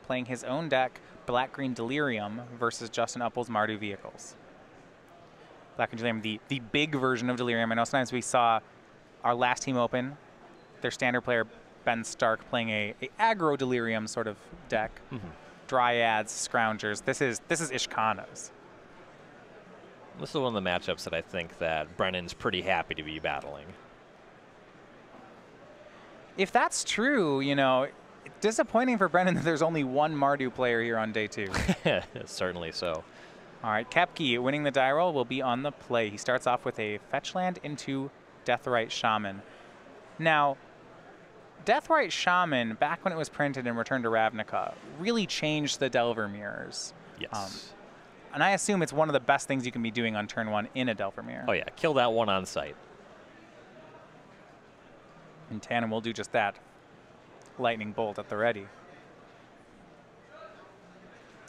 playing his own deck, Black-Green Delirium, versus Justin Uppal's Mardu Vehicles. Black-Green Delirium, the big version of Delirium. I know sometimes we saw our last team open, their standard player, Ben Stark, playing a aggro Delirium sort of deck. Dryads, Scroungers. This is Ishkana's. This is one of the matchups that I think that Brennan's pretty happy to be battling. If that's true, you know, disappointing for Brennan that there's only one Mardu player here on day 2. Certainly so. All right, Koepke winning the die roll will be on the play. He starts off with a fetch land into Deathrite Shaman. Now, Deathrite Shaman, back when it was printed and returned to Ravnica, really changed the Delver Mirrors. Yes. And I assume it's one of the best things you can be doing on turn 1 in a Delver Mirror. Oh yeah, kill that one on sight. And Tannen will do just that. Lightning Bolt at the ready.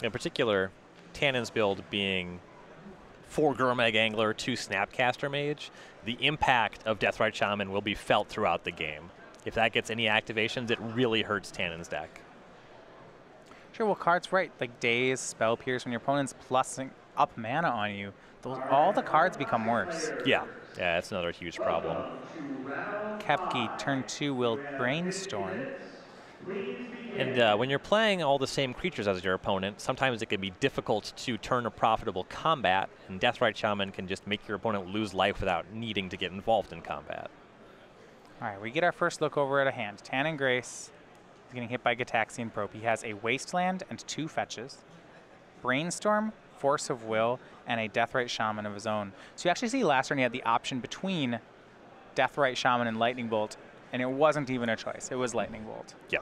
In particular, Tannen's build being 4 Gurmag Angler, 2 Snapcaster Mage, the impact of Deathrite Shaman will be felt throughout the game. If that gets any activations, it really hurts Tannen's deck. Sure, well, cards right, like Daze, Spell Pierce, when your opponent's plussing up mana on you, all the cards become worse. Yeah, that's another huge problem. Koepke, turn 2, will Brainstorm. And when you're playing all the same creatures as your opponent, sometimes it can be difficult to turn a profitable combat, and Deathrite Shaman can just make your opponent lose life without needing to get involved in combat. All right, we get our first look over at a hand. Tannen Grace is getting hit by Gitaxian Probe. He has a Wasteland and 2 fetches, Brainstorm, Force of Will, and a Deathrite Shaman of his own. So you actually see last turn he had the option between Deathrite Shaman and Lightning Bolt, and it wasn't even a choice. It was Lightning Bolt. Yeah.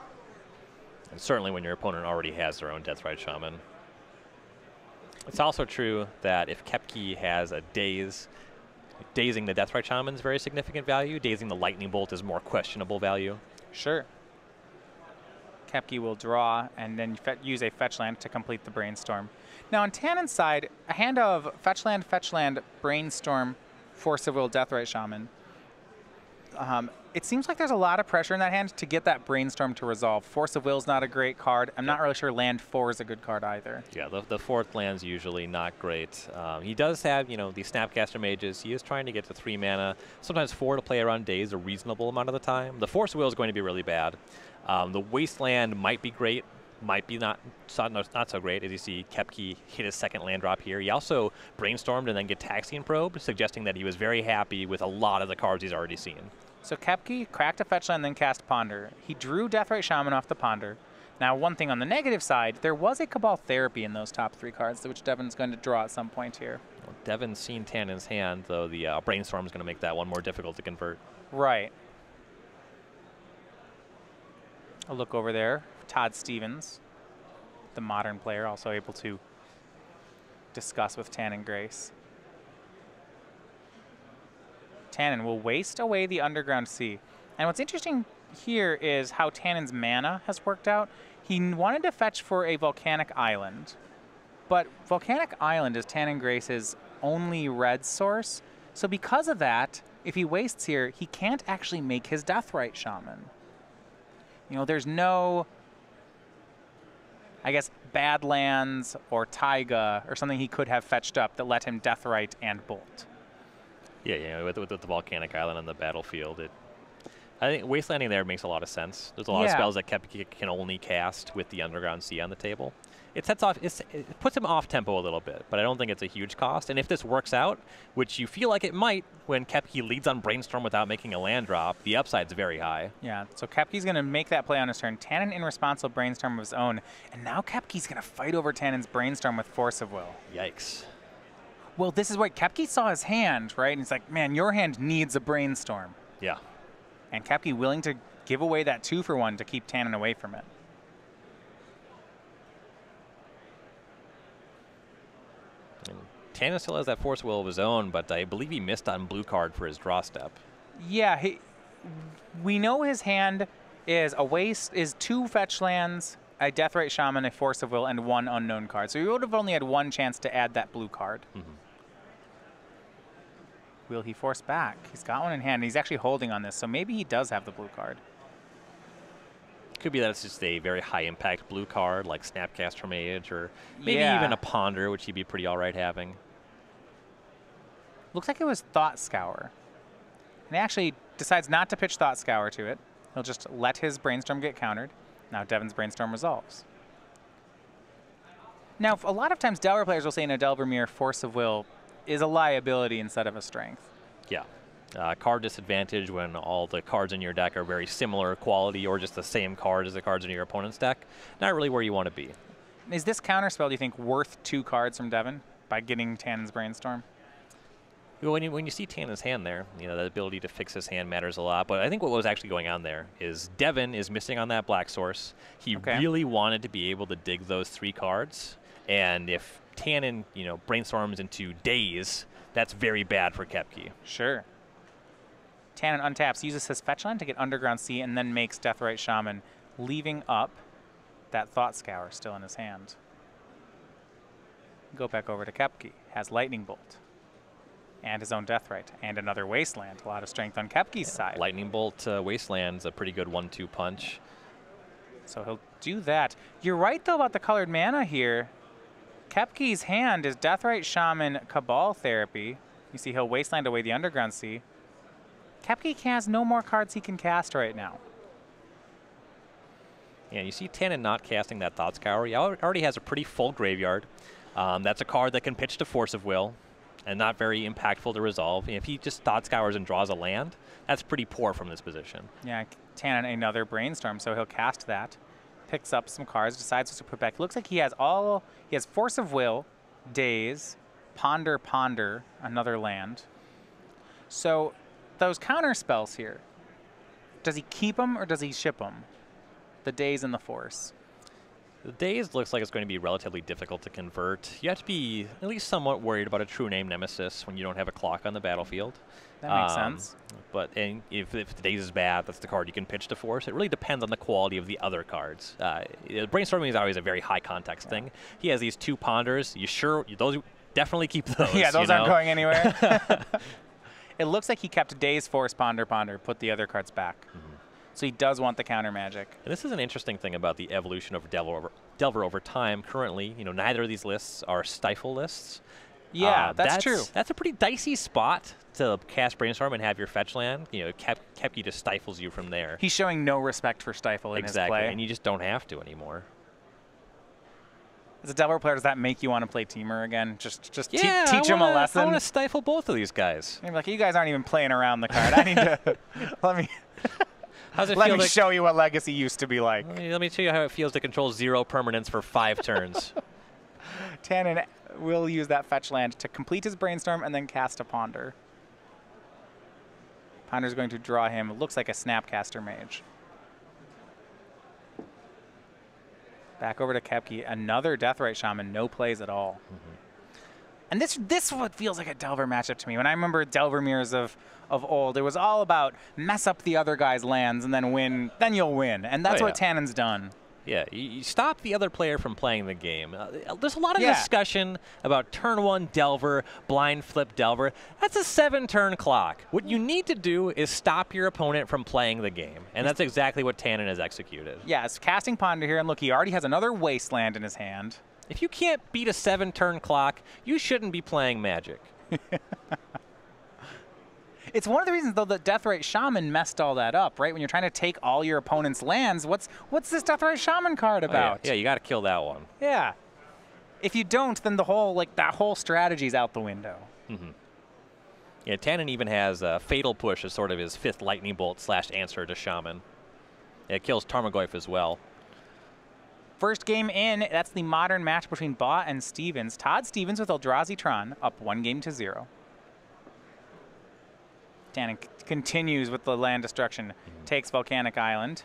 And certainly when your opponent already has their own Deathrite Shaman. It's also true that if Koepke has a Daze, dazing the Deathrite Shaman is very significant value. Dazing the Lightning Bolt is more questionable value. Sure. Koepke will draw and then use a fetch land to complete the Brainstorm. Now on Tannen's side, a hand of fetch land, Brainstorm, Force of Will, Deathrite Shaman. It seems like there's a lot of pressure in that hand to get that Brainstorm to resolve. Force of Will is not a great card. I'm not really sure land 4 is a good card either. Yeah, the 4th land's usually not great. He does have, you know, the Snapcaster Mages. He is trying to get to 3 mana. Sometimes 4 to play around Daze a reasonable amount of the time. The Force of Will is going to be really bad. The Wasteland might be great, might be not so great. As you see, Koepke hit his 2nd land drop here. He also Brainstormed and then Gitaxian Probe, suggesting that he was very happy with a lot of the cards he's already seen. So Koepke cracked a fetch land, then cast Ponder. He drew Deathrite Shaman off the Ponder. Now, one thing on the negative side, there was a Cabal Therapy in those top 3 cards, which Devin's going to draw at some point here. Well, Devin's seen Tannen's hand, though the Brainstorm is going to make that one more difficult to convert. Right. A look over there, Todd Stevens, the modern player, also able to discuss with Tannen Grace. Tannen will waste away the Underground Sea. And what's interesting here is how Tannen's mana has worked out. He wanted to fetch for a Volcanic Island, but Volcanic Island is Tannen Grace's only red source. So because of that, if he wastes here, he can't actually make his Deathrite Shaman. You know, there's no, I guess, Badlands or Taiga or something he could have fetched up that let him Deathrite and Bolt. Yeah, with the Volcanic Island on the battlefield, I think wastelanding there makes a lot of sense. There's a lot of spells that Koepke can only cast with the Underground Sea on the table. It puts him off tempo a little bit, but I don't think it's a huge cost. And if this works out, which you feel like it might when Koepke leads on Brainstorm without making a land drop, the upside's very high. Yeah, so Koepke's going to make that play on his turn. Tannen in response will Brainstorm of his own, and now Koepke's going to fight over Tannen's Brainstorm with Force of Will. Yikes. Well, this is what Koepke saw his hand, right? And he's like, man, your hand needs a Brainstorm. Yeah. And Koepke willing to give away that 2-for-1 to keep Tannen away from it. And Tannen still has that Force Will of his own, but I believe he missed on blue card for his draw step. Yeah, we know his hand is 2 fetch lands, a Deathrite Shaman, a Force of Will, and 1 unknown card. So he would have only had 1 chance to add that blue card. Mm-hmm. Will he force back? He's got one in hand. He's actually holding on this, so maybe he does have the blue card. Could be that it's just a very high-impact blue card, like Snapcaster Mage, or maybe Yeah. even a Ponder, which he'd be pretty all right having. Looks like it was Thought Scour. And he actually decides not to pitch Thought Scour to it. He'll just let his Brainstorm get countered. Now Devin's Brainstorm resolves. Now, a lot of times Delver players will say in a Delvermere, Force of Will is a liability instead of a strength. Yeah. Card disadvantage when all the cards in your deck are very similar quality or just the same card as the cards in your opponent's deck. Not really where you want to be. Is this counterspell, do you think, worth 2 cards from Devin by getting Tannen's Brainstorm? Well, when you see Tannen's hand there, you know, the ability to fix his hand matters a lot. But I think what was actually going on there is Devin is missing on that black source. He really wanted to be able to dig those 3 cards. And if Tannen, you know, brainstorms into Daze, that's very bad for Koepke. Sure. Tannen untaps, uses his fetch land to get Underground Sea, and then makes Deathrite Shaman, leaving up that Thought Scour still in his hand. Go back over to Koepke. Has Lightning Bolt. And his own Deathrite. And another Wasteland. A lot of strength on Koepke's side. Lightning Bolt Wasteland's a pretty good 1-2 punch. So he'll do that. You're right, though, about the colored mana here. Koepke's hand is Deathrite Shaman Cabal Therapy. You see he'll Wasteland away the Underground Sea. Koepke has no more cards he can cast right now. Yeah, you see Tannen not casting that Thought Scour. He already has a pretty full graveyard. That's a card that can pitch to Force of Will and not very impactful to resolve. If he just Thought Scours and draws a land, that's pretty poor from this position. Yeah, Tannen another Brainstorm, so he'll cast that. Picks up some cards, decides what to put back. Looks like he has Force of Will, Daze, Ponder, another land. So those counter spells here, does he keep them or does he ship them? The Daze and the Force. The Daze looks like it's going to be relatively difficult to convert. You have to be at least somewhat worried about a True Name Nemesis when you don't have a clock on the battlefield. That makes sense. But if the Daze is bad, that's the card you can pitch to Force. It really depends on the quality of the other cards. Brainstorming is always a very high context thing. He has these 2 Ponders. Those definitely keep those. Yeah, those aren't going anywhere. It looks like he kept Daze, Force, Ponder, put the other cards back. So he does want the counter magic. And this is an interesting thing about the evolution of Delver over time. Currently, you know, neither of these lists are Stifle lists. Yeah, that's true. That's a pretty dicey spot to cast Brainstorm and have your fetch land. You know, Koepke just stifles you from there. He's showing no respect for Stifle in his play. And you just don't have to anymore. As a Delver player, does that make you want to play Teamer again? Just yeah, teach him a lesson? I want to stifle both of these guys. You're like, you guys aren't even playing around the card. I need to let me show you what Legacy used to be like. Let me show you how it feels to control 0 permanence for 5 turns. Tannen will use that fetch land to complete his Brainstorm and then cast a Ponder. Ponder's going to draw him, it looks like a Snapcaster Mage. Back over to Koepke, another Deathrite Shaman, no plays at all. And this what feels like a Delver matchup to me. When I remember Delvermeres of old, it was all about mess up the other guy's lands and then win, then you'll win. And that's what Tannen's done. Yeah, you stop the other player from playing the game. There's a lot of discussion about turn 1 Delver, blind flip Delver. That's a 7-turn clock. What you need to do is stop your opponent from playing the game, and that's exactly what Tannen has executed. Yeah, it's casting Ponder here, and look, he already has another Wasteland in his hand. If you can't beat a 7-turn clock, you shouldn't be playing Magic. It's one of the reasons, though, that Deathrite Shaman messed all that up, right? When you're trying to take all your opponent's lands, what's this Deathrite Shaman card about? Yeah, you got to kill that one. Yeah. If you don't, then the whole that whole strategy's out the window. Yeah, Tannen even has Fatal Push as sort of his 5th Lightning Bolt / answer to Shaman. It kills Tarmogoyf as well. First game in, that's the modern match between Baugh and Stevens. Todd Stevens with Eldrazi Tron, up 1-0. Tannen continues with the land destruction, takes Volcanic Island.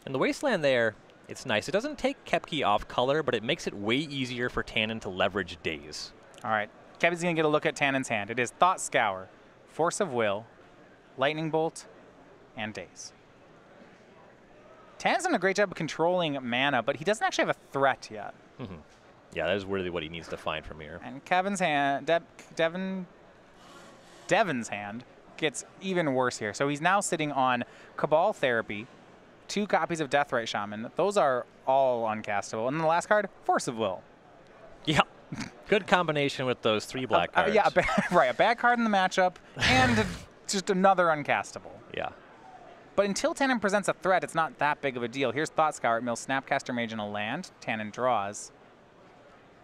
And the Wasteland there, it's nice. It doesn't take Koepke off color, but it makes it way easier for Tannen to leverage Daze. All right, Koepke's going to get a look at Tannen's hand. It is Thought Scour, Force of Will, Lightning Bolt, and Daze. Tannen's done a great job of controlling mana, but he doesn't actually have a threat yet. Yeah, that is really what he needs to find from here. And Kevin's hand, Devin's hand gets even worse here. So he's now sitting on Cabal Therapy 2 copies of Deathrite Shaman. Those are all uncastable. And then the last card, Force of Will. Yeah. Good combination with those 3 black cards. Yeah, right. A bad card in the matchup and just another uncastable. Yeah. But until Tannen presents a threat, it's not that big of a deal. Here's Thought Scour. It mills Snapcaster Mage in a land. Tannen draws.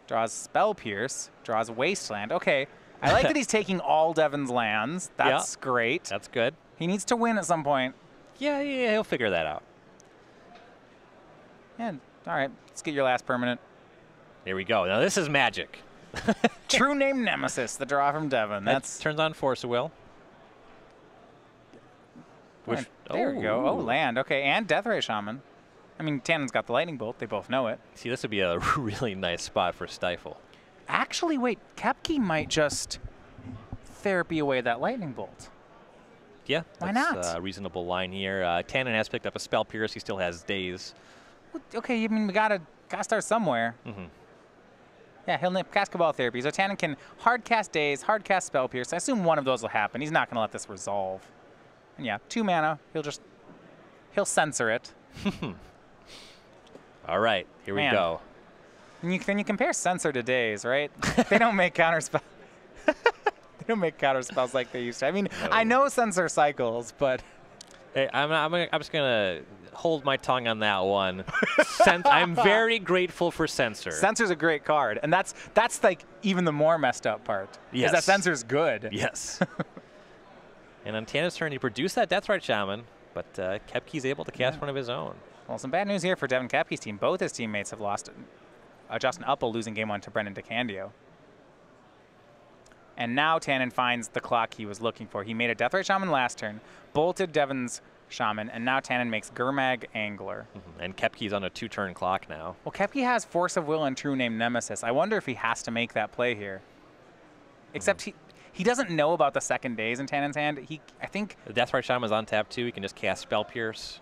Draws Spell Pierce. Draws Wasteland. Okay. I like that he's taking all Devin's lands. That's great. That's good. He needs to win at some point. Yeah, he'll figure that out. Yeah, all right. Let's get your last permanent. Here we go. Now this is magic. True Name Nemesis, the draw from Devin. That's turns on Force of Will. Which, there we go. Oh, land. Okay, and Deathrite Shaman. I mean, Tannen's got the Lightning Bolt. They both know it. See, this would be a really nice spot for Stifle. Actually, wait. Koepke might just therapy away that Lightning Bolt. Yeah, why that's not? A reasonable line here. Tannen has picked up a Spell Pierce. He still has Daze. Okay, I mean, we gotta start somewhere. Mm-hmm. Yeah, he'll cast Cabal Therapy. So Tannen can hard cast Daze, hard cast Spell Pierce. I assume one of those will happen. He's not gonna let this resolve. And yeah, 2 mana. He'll censor it. All right, here we go. And you compare censor to Daze, right? They don't make counterspell. They don't make counterspells like they used to. I mean, no. I know censor cycles, but hey, I'm just gonna hold my tongue on that one. I'm very grateful for censor. Censor's a great card, and that's like even the more messed up part. Yes, that censor's good. Yes. And on Tannen's turn, he produced that Deathrite Shaman, but Koepke's able to cast one of his own. Well, some bad news here for Devin Koepke's team. Both his teammates have lost. Justin Uppal losing game 1 to Brendan Decandio. And now Tannen finds the clock he was looking for. He made a Deathrite Shaman last turn, bolted Devin's Shaman, and now Tannen makes Gurmag Angler. Mm-hmm. And Koepke's on a 2-turn clock now. Well, Koepke has Force of Will and True Name Nemesis. I wonder if he has to make that play here. Except he doesn't know about the second Daze in Tannen's hand. I think the Deathrite Shaman's on tap too. He can just cast Spell Pierce.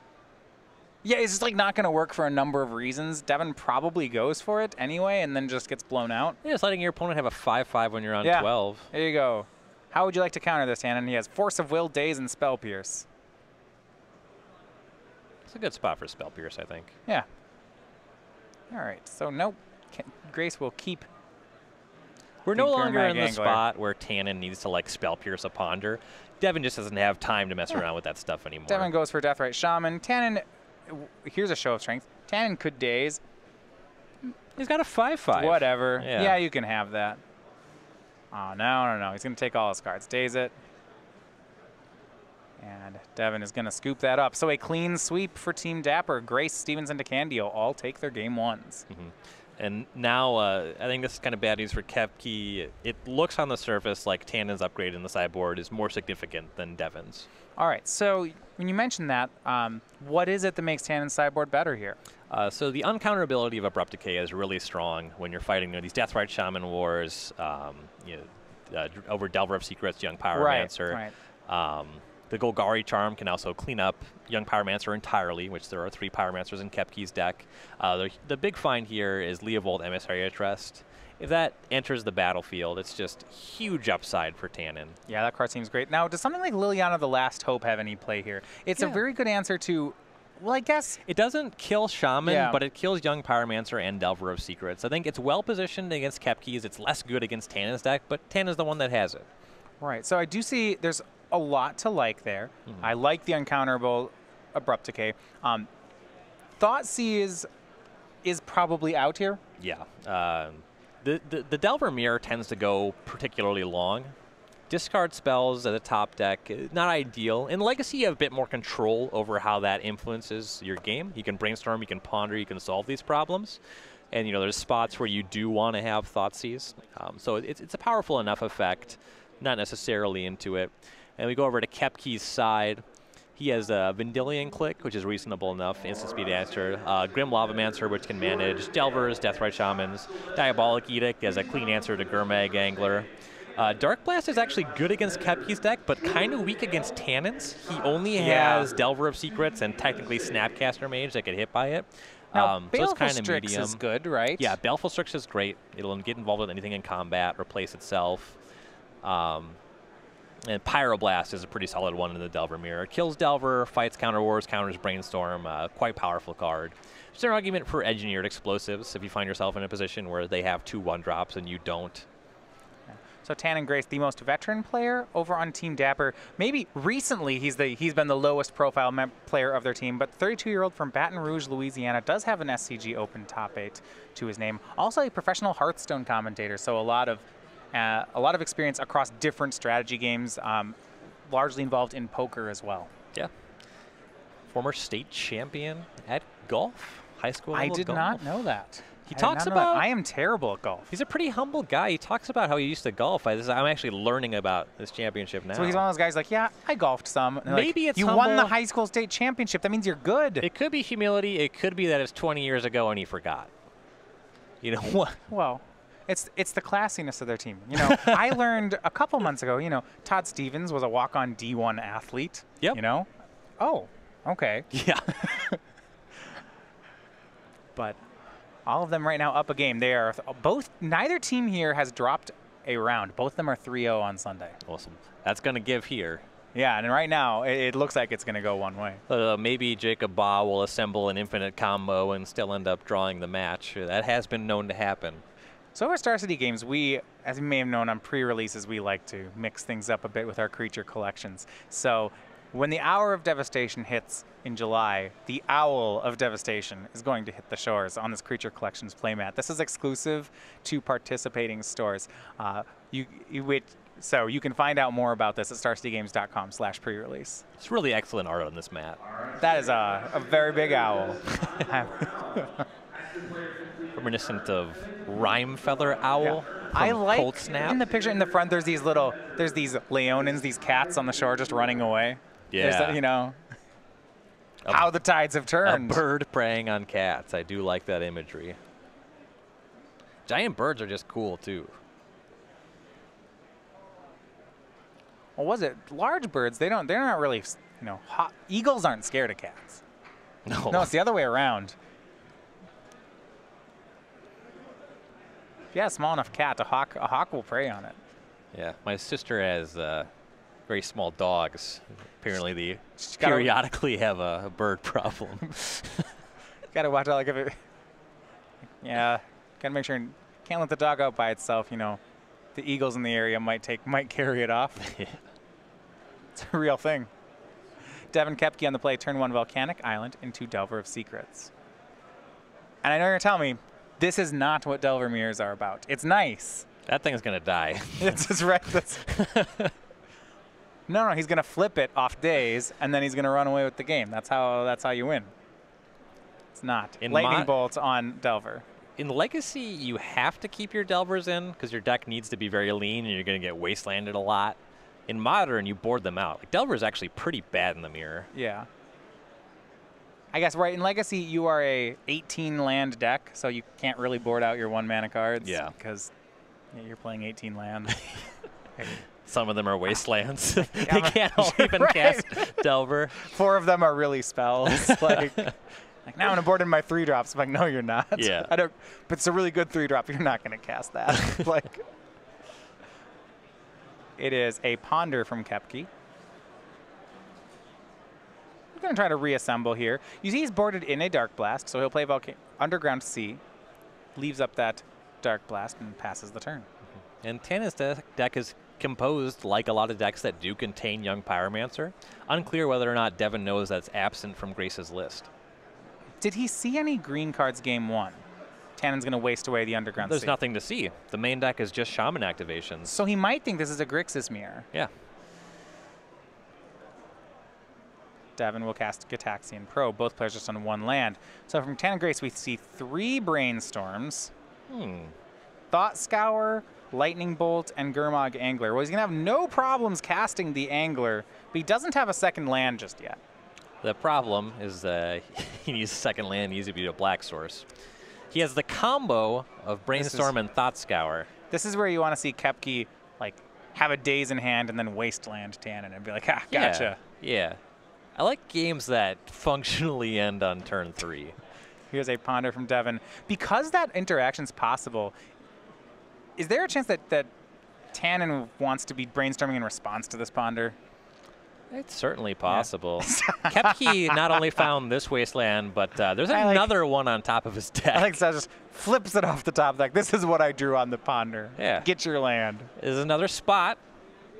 Yeah, it's just like not going to work for a number of reasons. Devin probably goes for it anyway and then just gets blown out. Yeah, it's letting your opponent have a 5/5 when you're on 12. There you go. How would you like to counter this, Tannen? He has Force of Will, Daze, and Spell Pierce. It's a good spot for Spell Pierce, I think. Yeah. All right, so nope. Grace will keep. We're no longer in the spot where Tannen needs to like Spell Pierce a Ponder. Devin just doesn't have time to mess around with that stuff anymore. Devin goes for Deathrite Shaman. Tannen, here's a show of strength. Tannen could Daze. He's got a 5/5. Whatever. Yeah, you can have that. Oh, no. He's going to take all his cards. Daze it. And Devin is going to scoop that up. So a clean sweep for Team Dapper. Grace, Stevens, and Decandio all take their game 1s. Mm-hmm. And now I think this is kind of bad news for Koepke. It looks on the surface like Tannen's upgrade in the sideboard is more significant than Devin's. All right, so when you mentioned that, what is it that makes Tannen's sideboard better here? So the uncounterability of Abrupt Decay is really strong when you're fighting these Deathrite Shaman wars, over Delver of Secrets, Young Pyromancer. Right. The Golgari Charm can also clean up Young Pyromancer entirely, which there are 3 Pyromancers in Koepke's deck. The big find here is Leovold Emissary of Trust. If that enters the battlefield, it's just huge upside for Tannen. Yeah, that card seems great. Now, does something like Liliana the Last Hope have any play here? It's a very good answer to, well, I guess. It doesn't kill Shaman, but it kills Young Pyromancer and Delver of Secrets. I think it's well positioned against Koepke's. It's less good against Tannen's deck, but Tannen's the one that has it. Right, so I do see there's a lot to like there. Mm-hmm. I like the uncounterable Abrupt Decay. Thoughtseize is probably out here. Yeah. The Delver Mirror tends to go particularly long. Discard spells at the top deck, not ideal. In Legacy, you have a bit more control over how that influences your game. You can brainstorm, you can ponder, you can solve these problems. And, there's spots where you do want to have Thoughtseize. So it's a powerful enough effect, not necessarily into it. And we go over to Koepke's side. He has a Vendilion Click, which is reasonable enough, instant speed answer. Grim Lavamancer, which can manage Delvers, Deathrite Shamans. Diabolic Edict has a clean answer to Gurmag Angler. Dark Blast is actually good against Koepke's deck, but kind of weak against Tannen's. He only has Delver of Secrets and technically Snapcaster Mage that get hit by it. Now, so it's kind of Strix medium. is good, right? Yeah, Baleful Strix is great. It'll get involved with anything in combat, replace itself. And Pyroblast is a pretty solid one in the Delver mirror. Kills Delver, fights Counter Wars, counters Brainstorm. Quite powerful card. There's an argument for engineered explosives if you find yourself in a position where they have 2 1-drops and you don't. So Tan and Grace, the most veteran player over on Team Dapper. Maybe recently he's been the lowest profile player of their team, but 32-year-old from Baton Rouge, Louisiana, does have an SCG Open top 8 to his name. Also a professional Hearthstone commentator, so a lot of experience across different strategy games, largely involved in poker as well. Yeah. Former state champion at golf, high school level I did golf. not know that. He talks about... I am terrible at golf. He's a pretty humble guy. He talks about how he used to golf. I'm actually learning about this championship now. So he's one of those guys like, yeah, I golfed some. And Maybe like, it's you humble. won the high school state championship. That means you're good. It could be humility. It could be that it's 20 years ago and he forgot. You know what? Well, it's the classiness of their team. You know, I learned a couple months ago, you know, Todd Stevens was a walk-on D1 athlete. Yep. You know? Oh, okay. Yeah. But all of them right now up a game. They are both, neither team here has dropped a round. Both of them are 3-0 on Sunday. Awesome. That's going to give here. Yeah, and right now it looks like it's going to go one way. Maybe Jacob Baugh will assemble an infinite combo and still end up drawing the match. That has been known to happen. So over Star City Games, we, as you may have known on pre-releases, we like to mix things up a bit with our creature collections. So when the Hour of Devastation hits in July, the Owl of Devastation is going to hit the shores on this Creature Collections playmat. This is exclusive to participating stores. So you can find out more about this at starcitygames.com/pre-release. It's really excellent art on this mat. That is a very big owl. Reminiscent of Rhymefeather Owl. Yeah. From I like Cold Snap. in the picture in the front. There's these Leonins, these cats on the shore just running away. Yeah. You know how the tides have turned. A bird preying on cats. I do like that imagery. Giant birds are just cool too. Well, was it large birds? They're not really, you know, eagles aren't scared of cats. No, it's the other way around. If you have a small enough cat, a hawk will prey on it. Yeah, my sister has very small dogs. Apparently, they periodically have a bird problem. Gotta watch out, like if it. Yeah, gotta make sure can't let the dog out by itself. You know, the eagles in the area might carry it off. It's a real thing. Devin Koepke on the play, turn 1 Volcanic Island into Delver of Secrets. And I know you're gonna tell me this is not what Delver mirrors are about. It's nice. That thing's gonna die. It's just right. No, he's gonna flip it off days, and then he's gonna run away with the game. That's how you win. It's not. Lightning Bolt on Delver. In Legacy, you have to keep your Delvers in because your deck needs to be very lean, and you're gonna get wastelanded a lot. In Modern, you board them out. Like, Delver is actually pretty bad in the mirror. Yeah. I guess, right, in Legacy, you are a 18-land deck, so you can't really board out your 1-mana cards. Yeah. Because you're playing 18 land. Some of them are wastelands. They can't all even cast Delver. 4 of them are really spells. Like now I'm going to board in my 3-drops. I'm like, no, you're not. Yeah. But it's a really good 3-drop. You're not going to cast that. Like, it is a Ponder from Koepke. I'm going to try to reassemble here. You see he's boarded in a Dark Blast, so he'll play Underground Sea, leaves up that Dark Blast, and passes the turn. And Tana's deck is composed like a lot of decks that do contain Young Pyromancer. Unclear whether or not Devin knows that's absent from Grace's list. Did he see any green cards game 1? Tannen's going to waste away the Underground There's Sea. nothing to see. The main deck is just Shaman activations. So he might think this is a Grixis mirror. Yeah. Devin will cast Gitaxian Pro. Both players just on 1 land. So from Tan and Grace, we see 3 Brainstorms. Thought Scour, Lightning Bolt, and Gurmag Angler. Well, he's going to have no problems casting the Angler, but he doesn't have a second land just yet. The problem is he needs a second land. He needs to be a black source. He has the combo of Brainstorm and Thought Scour. This is where you want to see Koepke like have a Daze in hand and then Wasteland Tannen and be like, ah, gotcha. Yeah. I like games that functionally end on turn 3. Here's a Ponder from Devin. Because that interaction's possible, is there a chance that Tannen wants to be brainstorming in response to this ponder. It's certainly possible. Yeah. Koepke not only found this wasteland, but there's another one on top of his deck. Alex just flips it off the top deck. This is what I drew on the ponder. Yeah. Get your land. There's another spot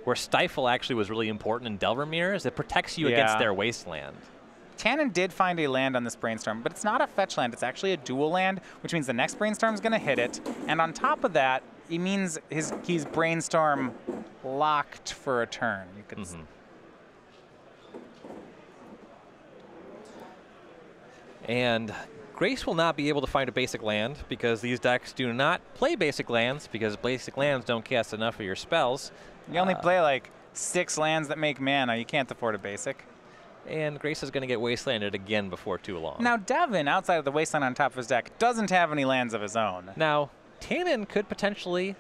where Stifle actually was really important in Delvermere, is it protects you against their wasteland. Tannen did find a land on this brainstorm, but it's not a fetch land. It's actually a dual land, which means the next brainstorm is going to hit it. And on top of that, it means he's brainstorm locked for a turn. You could say. And Grace will not be able to find a basic land because these decks do not play basic lands because basic lands don't cast enough of your spells. You only play like 6 lands that make mana. You can't afford a basic. And Grace is going to get wastelanded again before too long. Now Devin, outside of the wasteland on top of his deck, doesn't have any lands of his own. Now, Tannen could potentially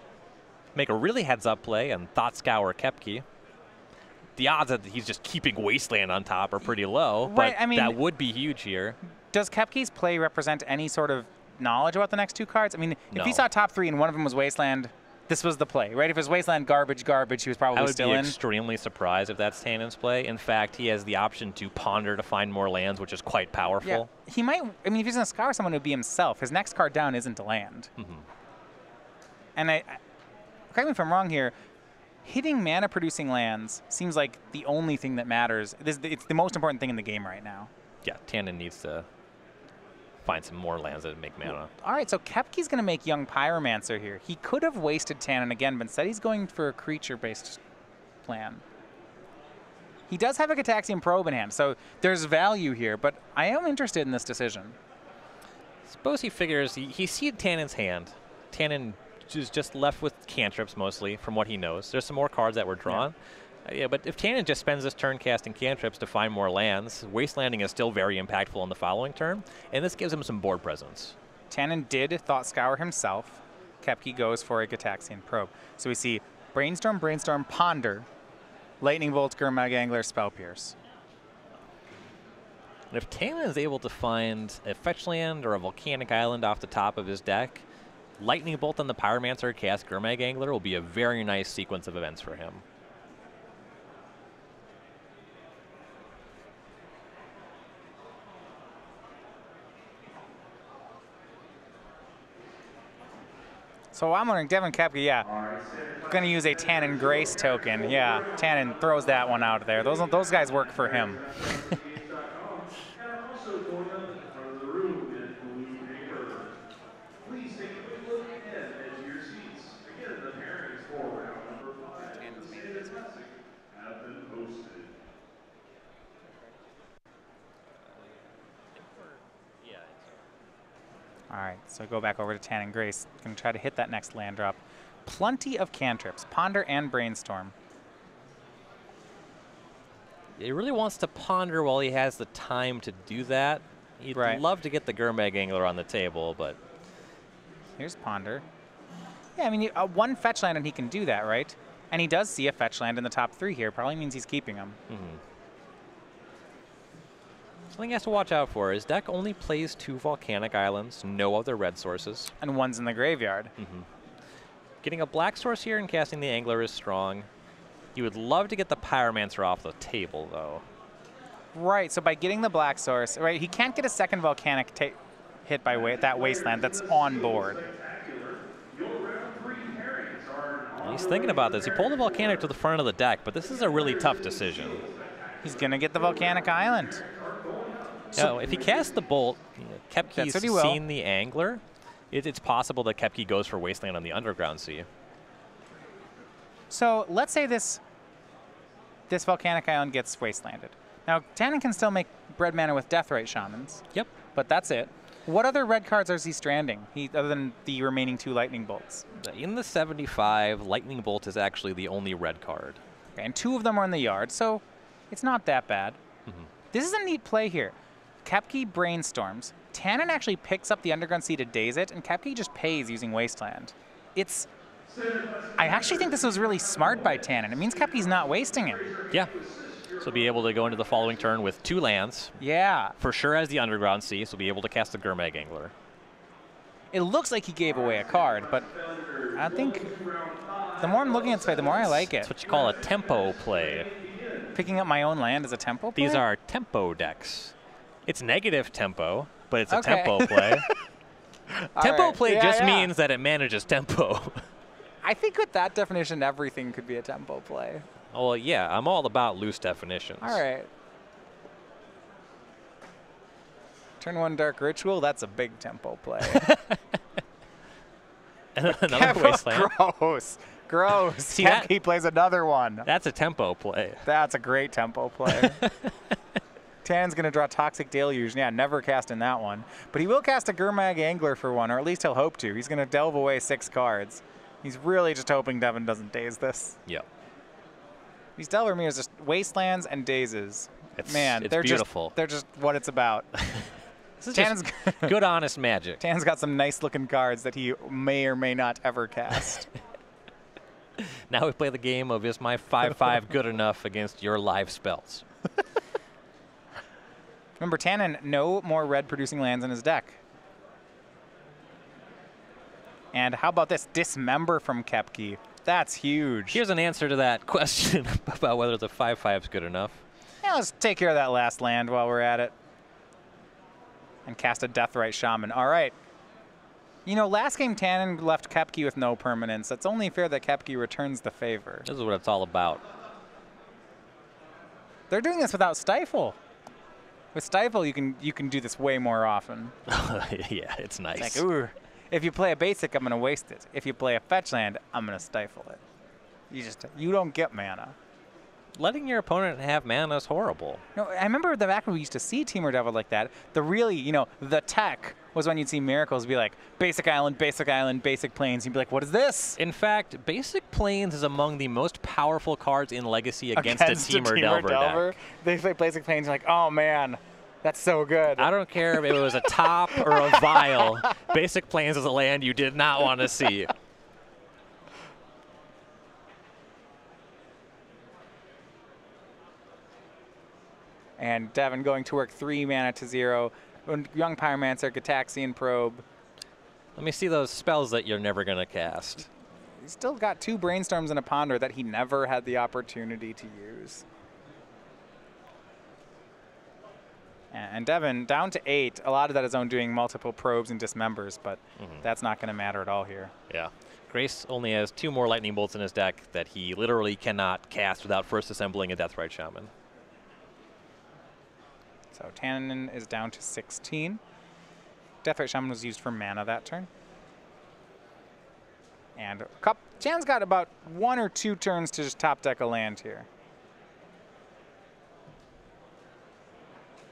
make a really heads-up play and Thought Scour Koepke. The odds that he's just keeping wasteland on top are pretty low, but I mean, that would be huge here. Does Koepke's play represent any sort of knowledge about the next 2 cards? I mean, if he saw top 3 and one of them was wasteland, this was the play, right? If it was wasteland, garbage, he was probably still in. I would be extremely surprised if that's Tannen's play. In fact, he has the option to ponder to find more lands, which is quite powerful. Yeah. He might, I mean, if he's going to scour someone, it would be himself. His next card down isn't a land. And correct me if I'm wrong here, hitting mana-producing lands seems like the only thing that matters. It's the most important thing in the game right now. Yeah, Tannen needs to find some more lands that make mana. All right, so Koepke's going to make Young Pyromancer here. He could have wasted Tannen again, but instead he's going for a creature-based plan. He does have a Gitaxian Probe in hand, so there's value here, but I am interested in this decision. Suppose he figures he sees Tannen's hand. Tannen is just left with cantrips mostly, from what he knows. There's some more cards that were drawn. Yeah, but if Tannen just spends this turn casting cantrips to find more lands, wastelanding is still very impactful in the following turn, and this gives him some board presence. Tannen did Thought Scour himself. Koepke goes for a Gitaxian Probe. So we see Brainstorm, Brainstorm, Ponder, Lightning Bolt, Gurmag Angler, Spell Pierce. And if Tannen is able to find a fetch land or a volcanic island off the top of his deck, Lightning Bolt on the Pyromancer cast Gurmag Angler will be a very nice sequence of events for him. So I'm wondering, Devin Koepke, going to use a Tannen Grace token. Yeah, Tannen throws that one out there. Those guys work for him. All right, so go back over to Tannen Grace. Going to try to hit that next land drop. Plenty of cantrips, Ponder and Brainstorm. He really wants to ponder while he has the time to do that. He'd love to get the Gurmag Angler on the table, but... Here's Ponder. Yeah, I mean, one fetch land and he can do that, right? And he does see a fetch land in the top 3 here. Probably means he's keeping them. Something he has to watch out for. His deck only plays 2 volcanic islands, no other red sources. And one's in the graveyard. Getting a black source here and casting the Angler is strong. He would love to get the Pyromancer off the table, though. Right, so by getting the black source, right, he can't get a second volcanic hit by that wasteland that's on board. He's thinking about this. He pulled the volcanic to the front of the deck, but this is a really tough decision. He's going to get the volcanic island. So if he casts the bolt, Koepke's seen the Angler. It's possible that Koepke goes for wasteland on the Underground Sea. So let's say this volcanic island gets wastelanded. Now, Tannen can still make red mana with Deathrite Shamans. Yep. But that's it. What other red cards is he stranding, other than the remaining 2 Lightning Bolts? In the 75, Lightning Bolt is actually the only red card. Okay, and 2 of them are in the yard, so it's not that bad. This is a neat play here. Koepke brainstorms. Tannen actually picks up the Underground Sea to daze it, and Koepke just pays using Wasteland. I actually think this was really smart by Tannen. It means Koepke's not wasting him. Yeah. So be able to go into the following turn with 2 lands. Yeah. For sure has the Underground Sea, so be able to cast the Gurmag Angler. It looks like he gave away a card, but I think the more I'm looking at this play, the more I like it. That's what you call a tempo play. Picking up my own land as a tempo play? These are tempo decks. It's negative tempo, but it's a tempo play. Tempo play just means that it manages tempo. I think with that definition, everything could be a tempo play. Oh, well, yeah, I'm all about loose definitions. All right. Turn 1 Dark Ritual, that's a big tempo play. Another wasteland. Gross. Gross. See Koepke plays another one. That's a tempo play. That's a great tempo play. Tannen's going to draw Toxic Deluge. Yeah, never cast in that one. But he will cast a Gurmag Angler for one, or at least he'll hope to. He's going to delve away 6 cards. He's really just hoping Devin doesn't daze this. Yep. These Delver Mirrors just wastelands and dazes. Man, it's they're beautiful. They're just what it's about. This is just good, honest magic. Tannen's got some nice-looking cards that he may or may not ever cast. Now we play the game of is my 5/5 good enough against your live spells? Remember, Tannen, no more red-producing lands in his deck. And how about this Dismember from Koepke? That's huge. Here's an answer to that question about whether the 5/5 is good enough. Yeah, let's take care of that last land while we're at it. And cast a Deathrite Shaman. All right. You know, last game Tannen left Koepke with no permanence. It's only fair that Koepke returns the favor. This is what it's all about. They're doing this without Stifle. With Stifle, you can do this way more often. Yeah, it's nice. It's like, ooh, if you play a basic, I'm going to waste it. If you play a fetch land, I'm going to Stifle it. You don't get mana. Letting your opponent have mana is horrible. No, I remember the back when we used to see Temur Devil like that. The really, the tech was when you'd see Miracles be like, basic island, basic plains. You'd be like, what is this? In fact, Basic Plains is among the most powerful cards in Legacy against a Temur Delver deck. They play basic plains, you're like, oh man, that's so good. I don't care if it was a top or a vial. Basic Plains is a land you did not want to see. And Devin going to work 3 mana to 0. Young Pyromancer, Gataxian Probe. Let me see those spells that you're never going to cast. He's still got 2 Brainstorms and a Ponder that he never had the opportunity to use. And Devin down to 8. A lot of that is on doing multiple probes and dismembers, but that's not going to matter at all here. Yeah. Grace only has 2 more Lightning Bolts in his deck that he literally cannot cast without first assembling a Deathrite Shaman. So Tannen is down to 16. Deathrite Shaman was used for mana that turn. And Jan's got about 1 or 2 turns to just top deck a land here.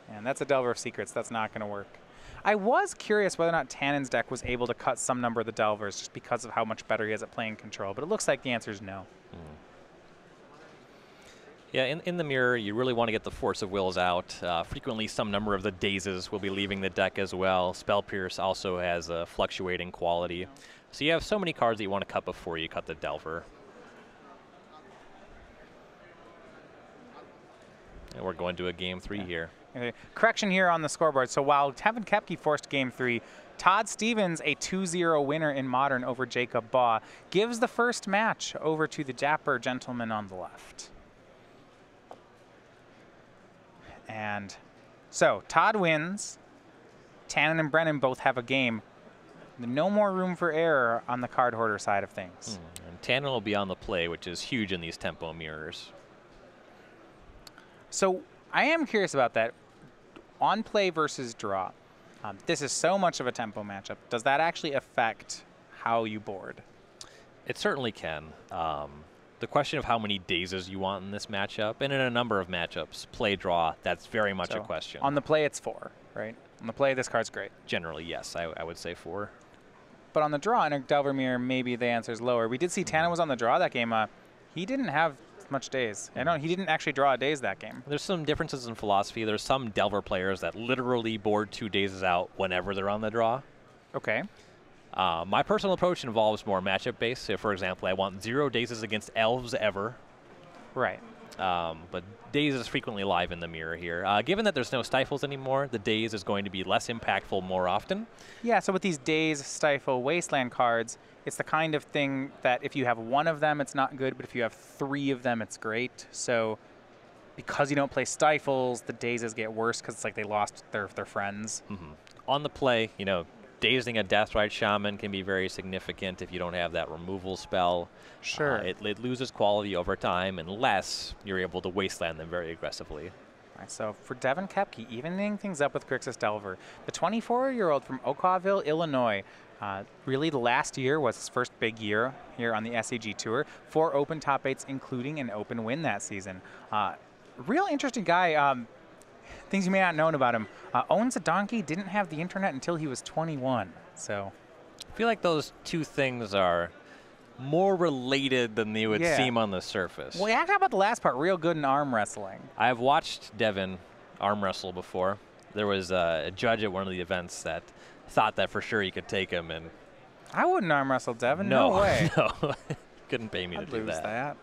And that's a Delver of Secrets. That's not going to work. I was curious whether or not Tannen's deck was able to cut some number of the Delvers just because of how much better he is at playing control, but it looks like the answer is no. Yeah, in the mirror, you really want to get the Force of Wills out. Frequently, some number of the Dazes will be leaving the deck as well. Spell Pierce also has a fluctuating quality. So you have so many cards that you want to cut before you cut the Delver. And we're going to a game 3 here. Okay. Correction here on the scoreboard. So while Tevin Koepke forced game 3, Todd Stevens, a 2-0 winner in Modern over Jacob Baugh, gives the first match over to the dapper gentleman on the left. And so Todd wins. Tannen and Brennan both have a game. No more room for error on the card hoarder side of things. And Tannen will be on the play, which is huge in these tempo mirrors. So I am curious about that. On play versus draw. This is so much of a tempo matchup. Does that actually affect how you board? It certainly can. The question of how many dazes you want in this matchup, and in a number of matchups, play draw, that's very much a question. On the play, it's 4, right? On the play, this card's great. Generally, yes, I would say 4. But on the draw, in a Delver Mirror, maybe the answer is lower. We did see Tannen was on the draw that game. He didn't have much days. He didn't actually draw a daze that game. There's some differences in philosophy. There's some Delver players that literally board 2 dazes out whenever they're on the draw. Okay. My personal approach involves more matchup based. So for example, I want 0 dazes against elves ever. Right. But Daze is frequently live in the mirror here. Given that there's no Stifles anymore, the Daze is going to be less impactful more often. Yeah, so with these Daze, Stifle, Wasteland cards, it's the kind of thing that if you have one of them, it's not good, but if you have 3 of them, it's great. So because you don't play Stifles, the Dazes get worse because it's like they lost their friends. On the play, you know, dazing a Deathrite Shaman can be very significant if you don't have that removal spell. Sure. It loses quality over time unless you're able to Wasteland them very aggressively. All right, so for Devin Koepke, evening things up with Grixis Delver. The 24-year-old from Okawville, Illinois. Really, the last year was his first big year here on the SCG Tour. 4 open top 8s, including an open win that season. Real interesting guy. Things you may not have known about him. Owns a donkey, didn't have the internet until he was 21. So I feel like those two things are more related than they would seem on the surface. Well, yeah, how about the last part? Real good in arm wrestling. I've watched Devin arm wrestle before. There was a judge at one of the events that thought that for sure he could take him, and I wouldn't arm wrestle Devin. No way. No, couldn't pay me to do lose that.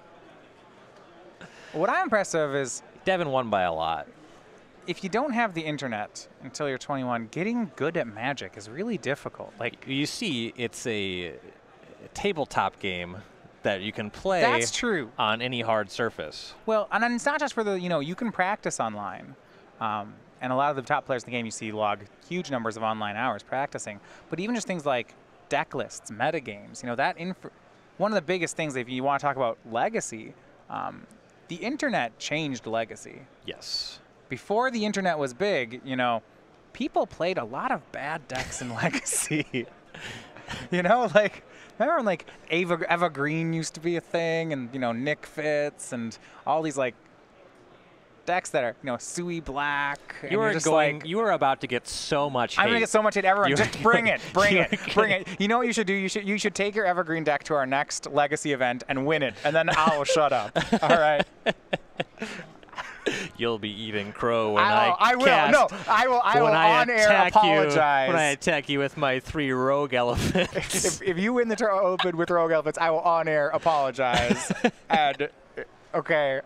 What I'm impressed of is Devin won by a lot. If you don't have the internet until you're 21, getting good at Magic is really difficult. Like you see, it's a tabletop game that you can play. That's true. On any hard surface. Well, and it's not just for the, you can practice online. And a lot of the top players in the game you see log huge numbers of online hours practicing. But even just things like deck lists, metagames, one of the biggest things, if you want to talk about legacy, the internet changed legacy. Yes. Before the internet was big, people played a lot of bad decks in Legacy. Like, remember when, like, Eva Green used to be a thing, and, Nick Fitz, and all these, like, decks that are, Sui Black. You were about to get so much hate. I'm going to get so much hate, everyone. Just bring it. Bring it. You know what you should do? You should take your Evergreen deck to our next Legacy event and win it, and then I will shut up. All right? You'll be eating crow when I will on air apologize. When I attack you with my 3 rogue elephants. if you win the open with rogue elephants, I will on air apologize. And okay,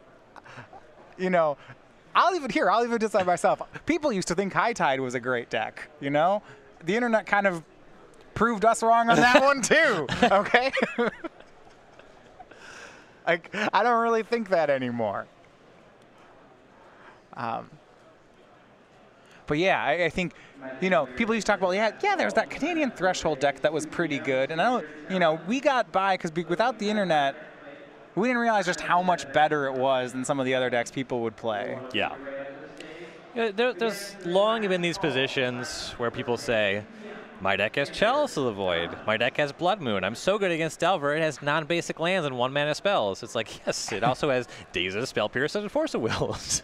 I'll even decide myself. People used to think High Tide was a great deck. The internet kind of proved us wrong on that one too. Okay. Like, I don't really think that anymore. But yeah, I think, people used to talk about, there's that Canadian Threshold deck that was pretty good. And I don't, we got by because without the internet, we didn't realize just how much better it was than some of the other decks people would play. Yeah. There's long been these positions where people say, my deck has Chalice of the Void. My deck has Blood Moon. I'm so good against Delver. It has non-basic lands and 1-mana spells. It's like, yes, it also has Dazes, Spell Pierces, and Force of Wills.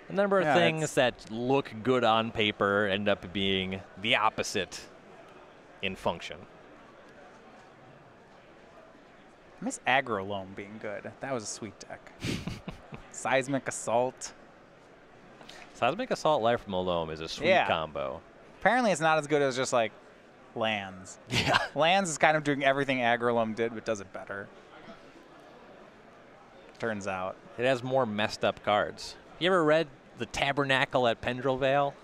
A number of things that look good on paper end up being the opposite in function. I miss Aggro Loam being good. That was a sweet deck. Seismic Assault. Seismic Assault Life from the Loam is a sweet combo. Apparently it's not as good as just like lands. Yeah. Lands is kind of doing everything Aggro Loam did, but does it better. Turns out. It has more messed up cards. You ever read the Tabernacle at Pendrell Vale?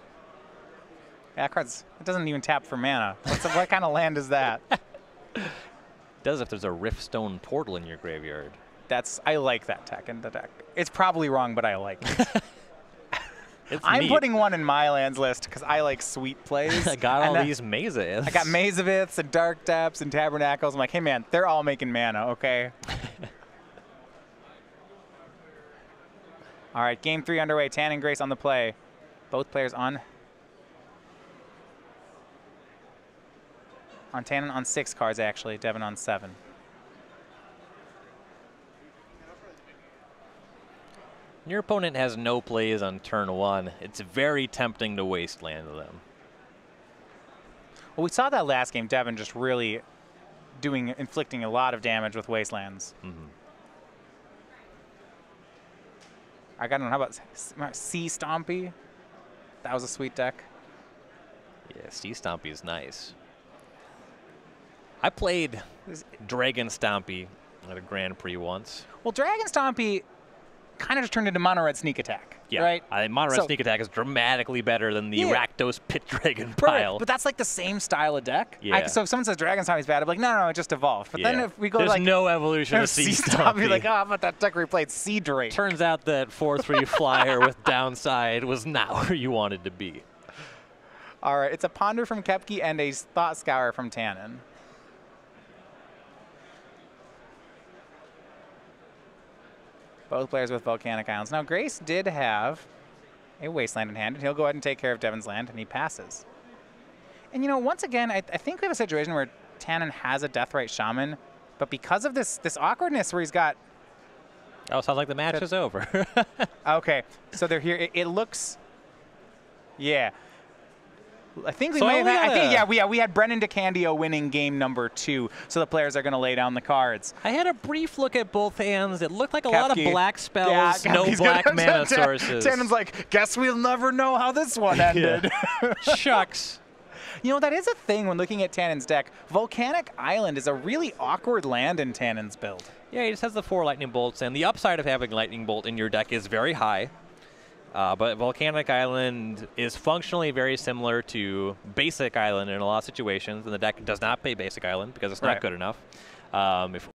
Yeah, it doesn't even tap for mana. What kind of land is that? It does if there's a Riftstone Portal in your graveyard. I like that tech in the deck. It's probably wrong, but I like it. I'm neat. putting one in my lands list because I like sweet plays. I got all these Mazeth. I got Mazeviths and Dark Depths and Tabernacles. I'm like, hey man, they're all making mana, okay? All right, game 3 underway. Tan and Grace on the play. Both players on Tannen on 6 cards, actually. Devin on 7. Your opponent has no plays on turn 1. It's very tempting to wasteland them. Well, we saw that last game. Devin just really inflicting a lot of damage with wastelands. I got how about Sea Stompy? That was a sweet deck. Yeah, Sea Stompy is nice. I played Dragon Stompy at a Grand Prix once. Well, Dragon Stompy kind of just turned into Mono Red Sneak Attack. Yeah, right? Mono Red Sneak Attack is dramatically better than the Rakdos Pit Dragon pile. Right, but that's like the same style of deck. Yeah. So if someone says Dragon Stompy's bad, I'm like, no, it just evolved. But then if we go There's no evolution of Sea Stompy. Like, oh, how about that deck where he played Sea Drake? Turns out that 4/3 flyer with downside was not where you wanted to be. All right, it's a Ponder from Koepke and a Thought Scour from Tannen. Both players with Volcanic Islands. Now, Grace did have a Wasteland in hand, and he'll go ahead and take care of Devon's land, and he passes. And, you know, once again, I think we have a situation where Tannen has a Deathrite Shaman, but because of this awkwardness where he's got... Oh, sounds like the match is over. Okay, so they're here. It looks... Yeah. I think we So may have had, we had we had Brennan Decandio winning game number 2, so the players are going to lay down the cards. I had a brief look at both hands. It looked like a lot of black spells, Yeah, no black mana sources. Tannen's like, guess we'll never know how this one ended. Shucks. You know, that is a thing when looking at Tannen's deck. Volcanic Island is a really awkward land in Tannen's build. Yeah, he just has the 4 Lightning Bolts, and the upside of having Lightning Bolt in your deck is very high. But Volcanic Island is functionally very similar to Basic Island in a lot of situations, and the deck does not play Basic Island because it's not good enough. If